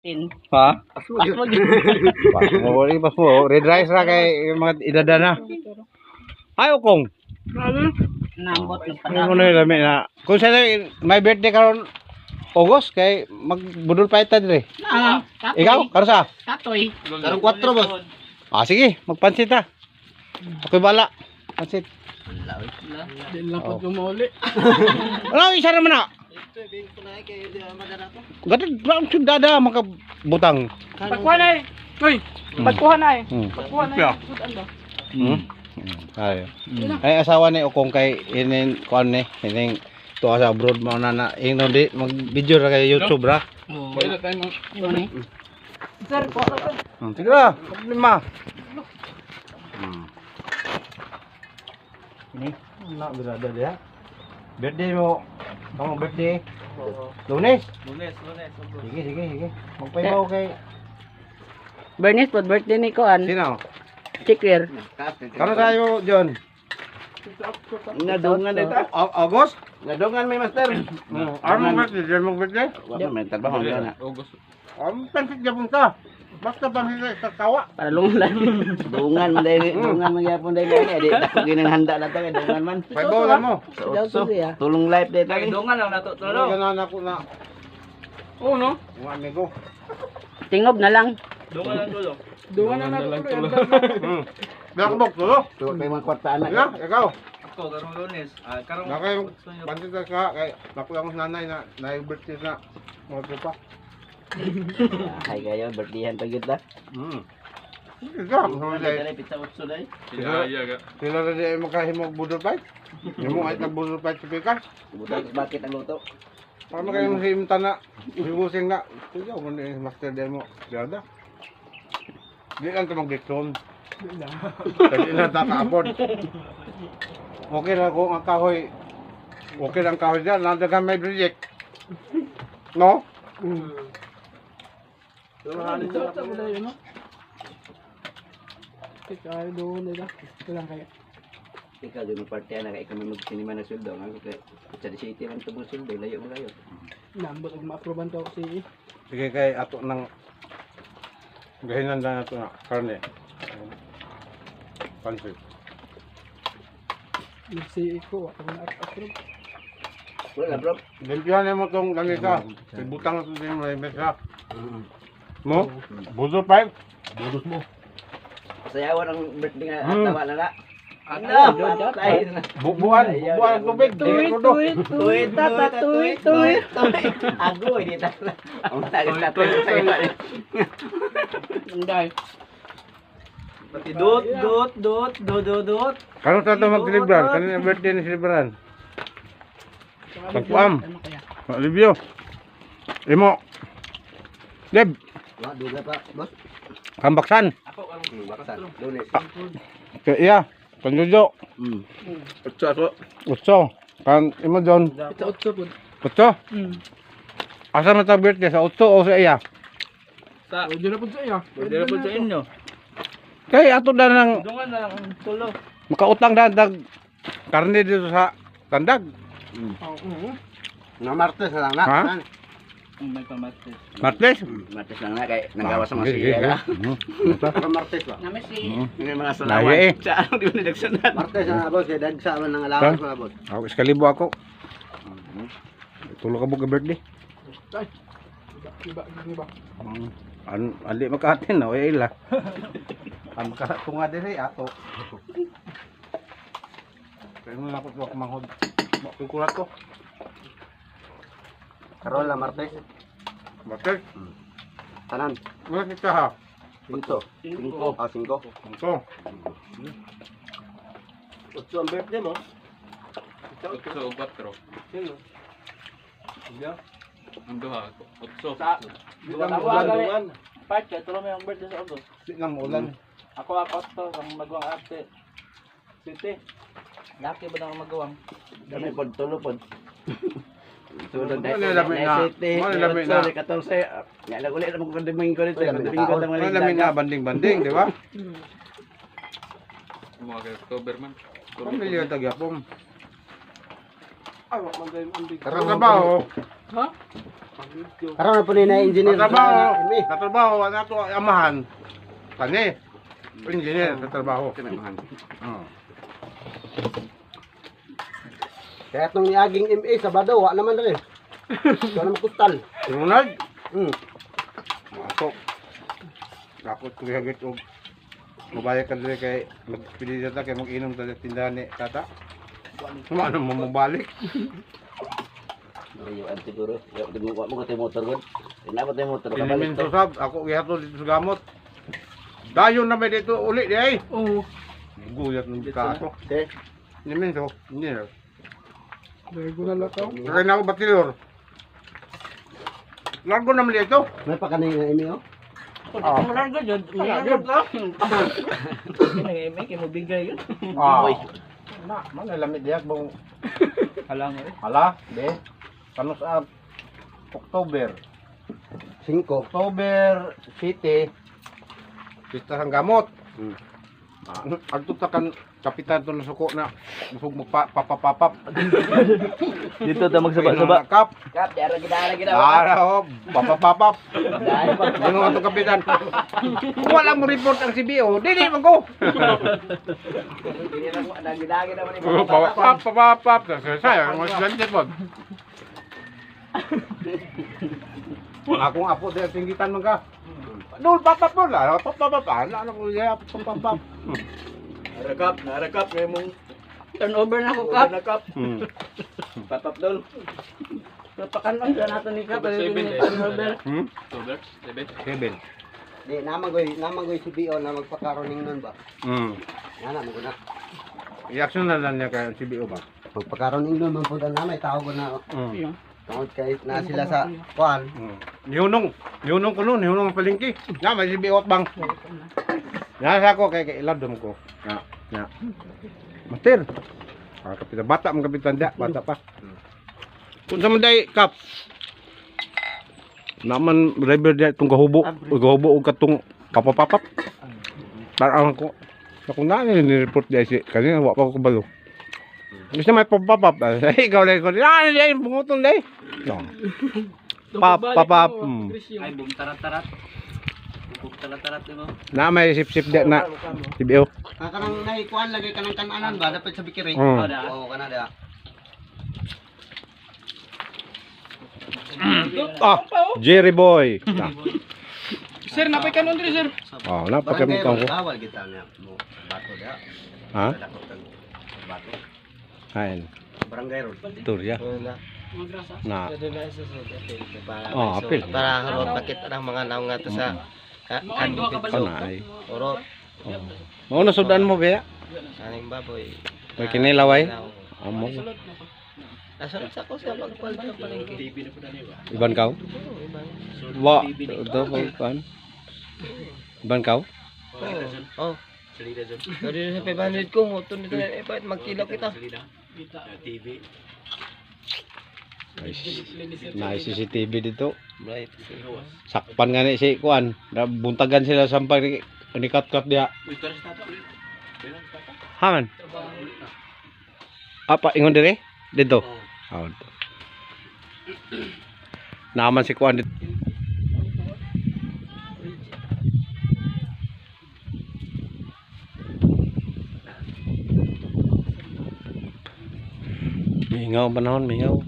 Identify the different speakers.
Speaker 1: Ha?
Speaker 2: Pasmod.
Speaker 1: Pas mo. Red rice ra kay yung mga idada na. Ay, ukong.
Speaker 2: Nambot ng
Speaker 1: Ano na lami na. Kung sa may birthday karon August kay magbudol pa ita dire. Ikaw, karon sa?
Speaker 2: Katoy.
Speaker 3: Karong 4 boss.
Speaker 1: Ah, sige, magpansit ta. Ako'y bala. Pansit.
Speaker 2: Di lang po gumuli.
Speaker 1: Ano, isa naman na. Gatid, brown sudada makabutang.
Speaker 2: Pagkuha na eh. Uy, pagkuha na eh. Pagkuha na eh.
Speaker 1: Ay. Ay asawa ni Ukong kay inin kuan ni ining tuwa sa abroad mo na ingno di mag video ra kay YouTube ra.
Speaker 2: Wala tayo mga Sir, po.
Speaker 1: Sige ra, problema. Ini na berada dia. Birthday mo. Kamu birthday. Lunes. Sige. Magpaibaw kay
Speaker 2: Bernice, po, birthday ni Koan.
Speaker 1: sino?
Speaker 2: Chikir.
Speaker 1: Karon tayo, John.
Speaker 3: Nadungan dito.
Speaker 1: August?
Speaker 3: Nadungan may master.
Speaker 1: Ano mo birthday? John mo birthday?
Speaker 3: Wala may trabaho na.
Speaker 1: Pansit japon ta. Basta pansit sa kawa.
Speaker 2: Para lungan.
Speaker 3: Dungan man dai, dungan man gyapon dai ni. Di dako ginang handa na to kay dungan man.
Speaker 1: Paibaw lang mo.
Speaker 3: So, tulong life dito ni.
Speaker 2: Dungan lang nato.
Speaker 1: Ganan ako na.
Speaker 2: Oo, no?
Speaker 1: Mga amigo.
Speaker 2: Tingob na lang.
Speaker 4: Dungan lang tulo.
Speaker 2: Dungan na nato.
Speaker 1: Blackbox tulo.
Speaker 3: So kay mga kwartaan
Speaker 1: Ikaw,
Speaker 3: na.
Speaker 1: ikaw.
Speaker 4: Ako karong Lunes. Karong
Speaker 1: Nakay pansit ka kay naku lang nanay na birthday na. Mo pa.
Speaker 3: Ay kayo birthdayan pa gyud ta.
Speaker 1: Ikaw, mo dai.
Speaker 3: Dali pizza utso dai.
Speaker 4: Sinaya ga.
Speaker 1: Sila na di makahimog budol fight. Yung mga itag budol fight sa pikas.
Speaker 3: Butak bakit ang luto?
Speaker 1: Para kayo masimta na. Sibusing na. Ikaw mo ni master demo. Ganda. Di lang ito mag-dikton. Kasi na taka-afford. Okay lang kung ang kahoy. Okay lang kahoy dyan. Nandagan may project. No?
Speaker 3: Ikaw di magpartiyan na kay kami magsinima na sweldo nga kay sa city man tubong sweldo layo mo layo.
Speaker 2: Nambot ang ma-approvean to si
Speaker 1: Sige kay ato ng gahinan lang ato na karne. Pansit.
Speaker 2: si Iko. Ako na approve.
Speaker 3: Wala bro.
Speaker 1: Limpihan mo itong langisa. Ibutang ito din may mesa. Mo? Budo pipe? Budos mo.
Speaker 3: Sayawan ang birthday nga tawa na na.
Speaker 1: Bubuan ang tubig.
Speaker 3: Tuit, tata, tuit. Agoy, di tata. Ang tagas na tuit sa'yo.
Speaker 2: Hindi.
Speaker 4: Pati dot.
Speaker 1: Kano sa ito mag-celebrar? Kanina birthday ni celebran. Pagpuam. Review. Imo. Deb.
Speaker 3: Wah, duga pa, boss.
Speaker 1: Kambaksan.
Speaker 3: Baksan. Lunes.
Speaker 1: Iya. Panjujo. Utso. Kan imo John.
Speaker 2: Ito utso po.
Speaker 1: Utso. Asa man ta birthday sa utso o sa iya?
Speaker 2: Pwede na po sa iyo.
Speaker 4: Pwede na po sa inyo.
Speaker 1: Kay ato na nang
Speaker 4: Dungan na lang tulo.
Speaker 1: makautang na dag karne dito sa kandag.
Speaker 3: Na Martes lang na.
Speaker 1: Ha?
Speaker 4: May pamatis.
Speaker 1: Martes.
Speaker 3: Martes lang na kay nagawa sa mga
Speaker 1: Sige,
Speaker 3: siya.
Speaker 1: sige.
Speaker 3: Para Martes ba?
Speaker 2: Namin si
Speaker 3: May mga
Speaker 1: Laya
Speaker 3: salamat.
Speaker 1: eh.
Speaker 3: Sa ano di mo nagsunod? Martes na boss, kay dagsa man ng alawas mga boss.
Speaker 1: Ako iskalibo ako. Tulo ka mo ka birthday.
Speaker 2: Iba.
Speaker 1: Andi makahatin na oy ila. Ang tunga dire ato. Kaya mo na ako manghod. Kukulat ko.
Speaker 3: Karon la Martes.
Speaker 1: Bakit?
Speaker 3: Tanan.
Speaker 1: Wala kita ha.
Speaker 3: 5. 5. Ah, 5.
Speaker 1: Ito.
Speaker 3: Utso ang birthday mo.
Speaker 4: Utso o 4.
Speaker 3: Sino?
Speaker 4: Ang duha ko. Utso.
Speaker 3: Dugan.
Speaker 4: Part kaya tulo may ang birthday sa August.
Speaker 1: Di nang ulan.
Speaker 4: Ako to kang magawang arte. City. Laki ba na magawang?
Speaker 3: Kami pod tulo pod. Tulad
Speaker 1: Ano lamin na? Ano lamin na?
Speaker 3: 14. Nga ulit mo kung Domingo dito. Domingo ta
Speaker 1: Ano lamin na banding-banding, di ba?
Speaker 4: Mga kay October man.
Speaker 1: Pamilya tagyapom.
Speaker 2: Ay, wag man dahil ang big.
Speaker 1: Karang trabaho.
Speaker 2: Ha?
Speaker 3: Karon na po ni na engineer.
Speaker 1: Katrabaho, ano to, amahan. Tani. Engineer, katrabaho. Oh.
Speaker 3: Kaya itong niaging MA sa Bado, wa naman rin. Ito naman kustal.
Speaker 1: Si Ronald,
Speaker 3: Hmm.
Speaker 1: masok. Dakot ko hagit og mabalik ka dili kay magpili data kay mag-inom sa tindahan ni tata. Ano mo mabalik?
Speaker 3: Ayun, siguro. Wa mo ko motor gud. Inabot na motor ka
Speaker 1: Tinimin
Speaker 3: balik.
Speaker 1: susab, ako gihatod dito sa gamot. Dayon na may dito uli di ay.
Speaker 2: Oo.
Speaker 1: Guyat ng kaso. Tinimin so, hindi na.
Speaker 2: Lego na lang tao.
Speaker 1: Kaya na ako batilor. Largo naman dito.
Speaker 3: May pa kanina MA oh.
Speaker 4: Marang ka dyan. Marang ka. May kayo mabigay yun.
Speaker 1: Ah. Na, malalamig diyak bang
Speaker 4: Halang eh.
Speaker 1: hala, de. Kano sa October.
Speaker 3: 5.
Speaker 1: October City. Pista sang gamot. Adto ta kan kapitan to suko na busog magpapapapap.
Speaker 4: Dito tayo magsaba-saba.
Speaker 1: Kap.
Speaker 3: Kap, dara gid.
Speaker 1: Ah, papapapap.
Speaker 3: Dahil pa.
Speaker 1: Ano nga to kapitan? Kung wala mo report ang CBO, dili man ko.
Speaker 3: Dili na ko dagi naman ni
Speaker 1: Papapap. Saya mo estudyante po. Akong apo sa singgitan man ka. Dul papap mo la, papapap. Ano ko ya papapap.
Speaker 4: Narakap ngayon mong turnover na ako kap. Narakap. Papap doon. Napakanon siya natin ni kap. Turnover.
Speaker 1: Kevin.
Speaker 3: Di naman goy si BO na magpakaroning nun ba. Nana mo na.
Speaker 1: Reaction na lang niya kay CBO ba?
Speaker 3: Magpakaroning nun man pud na may tao ko na.
Speaker 2: Iya.
Speaker 3: Tungod kay na sila sa kuan.
Speaker 1: Nihunong ko noon, nihunong palengke. Na may CBO at bang. Nasa ako kay iladom ko. Ya. Master. Kapitan bata ang kapitan dia, bata pa. Kung sa manday kap. Naman driver dia tong gahubo og katong papapapap. Parang ko ako na ni-report dia si kanina wa pa ko kabalo. Gusto may papapap. Ikaw lang ko. Ay, bunguton dai. No. Papapap.
Speaker 4: Ay, bum tarat-tarat. Bum tarat-tarat mo.
Speaker 1: Na may sip-sip dia na CBO.
Speaker 3: Kanang nay kuan lagi kanang kananan ba dapat sa bikiri.
Speaker 1: Mm.
Speaker 3: Oo kana da.
Speaker 1: Jerry boy.
Speaker 2: Sir, napay kanon diri sir.
Speaker 1: Oh, napakam ko.
Speaker 3: Bawal kita niya mo bato da.
Speaker 1: Ha?
Speaker 3: Dakot ang bato.
Speaker 1: Hain.
Speaker 3: Barangay road.
Speaker 1: Turya. Na. Oh, apil.
Speaker 3: Para harot pakit ang mga naong nga to sa kanbit.
Speaker 1: Oh, na ay.
Speaker 3: Oro
Speaker 1: Mao na sudan mo ba?
Speaker 3: aning baboy.
Speaker 1: May kinilaway. Amo.
Speaker 3: Asa sa ko sa pagpalit ng palengke.
Speaker 1: Iban kaw? Wa, ito ko kan. Iban kaw?
Speaker 3: Oh. Dari sa 500 ko moto nito eh bakit magkilo kita.
Speaker 1: Nice CCTV dito.
Speaker 3: Right.
Speaker 1: Sakpan nga ni si Kuan. Buntagan sila sampai nikat-kat dia. Haman. Apa ingon dire? Dito. Oh. Naman si Kuan dito. Mingaw panahon, mingaw.